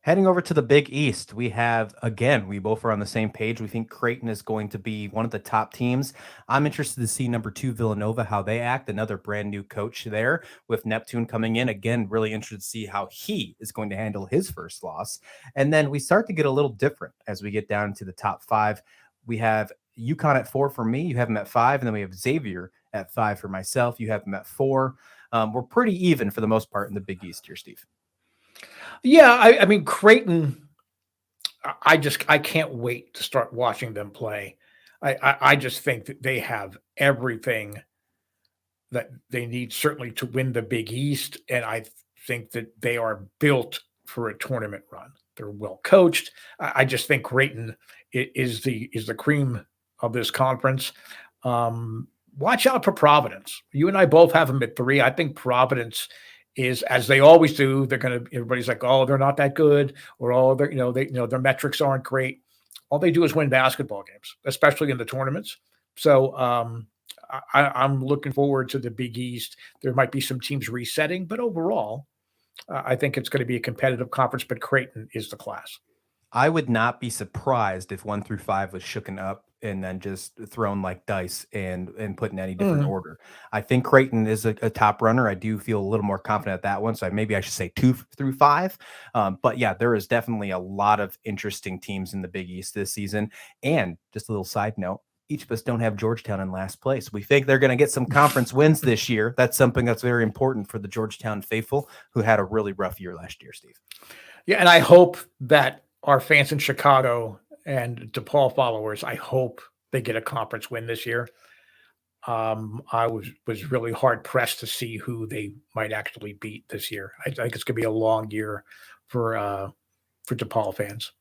Heading over to the Big East, we have, again, we both are on the same page. We think Creighton is going to be one of the top teams. I'm interested to see number 2 Villanova, how they act. Another brand new coach there with Neptune coming in. Again, really interested to see how he is going to handle his first loss. And then we start to get a little different as we get down to the top 5. We have UConn at 4 for me. You have them at 5. And then we have Xavier at 5 for myself. You have them at 4. We're pretty even for the most part in the Big East here, Steve. Yeah, I mean Creighton. I can't wait to start watching them play. I just think that they have everything that they need certainly to win the Big East, and I think that they are built for a tournament run. They're well coached. I just think Creighton is the cream of this conference. Watch out for Providence. You and I both have them at 3. I think Providence is, as they always do. They're going to. Everybody's like, oh, they're not that good, or oh, they're their metrics aren't great. All they do is win basketball games, especially in the tournaments. So I'm looking forward to the Big East. There might be some teams resetting, but overall, I think it's going to be a competitive conference. But Creighton is the class. I would not be surprised if 1 through 5 was shooken up and then just thrown like dice and put in any different Mm. order. I think Creighton is a top runner. I do feel a little more confident at that one. So maybe I should say 2 through 5. But yeah, there is definitely a lot of interesting teams in the Big East this season. And just a little side note, each of us don't have Georgetown in last place. We think they're going to get some conference wins this year. That's something that's very important for the Georgetown faithful who had a really rough year last year, Steve. Yeah, and I hope that our fans in Chicago and DePaul followers, I hope they get a conference win this year. I was really hard pressed to see who they might actually beat this year. I think it's going to be a long year for DePaul fans.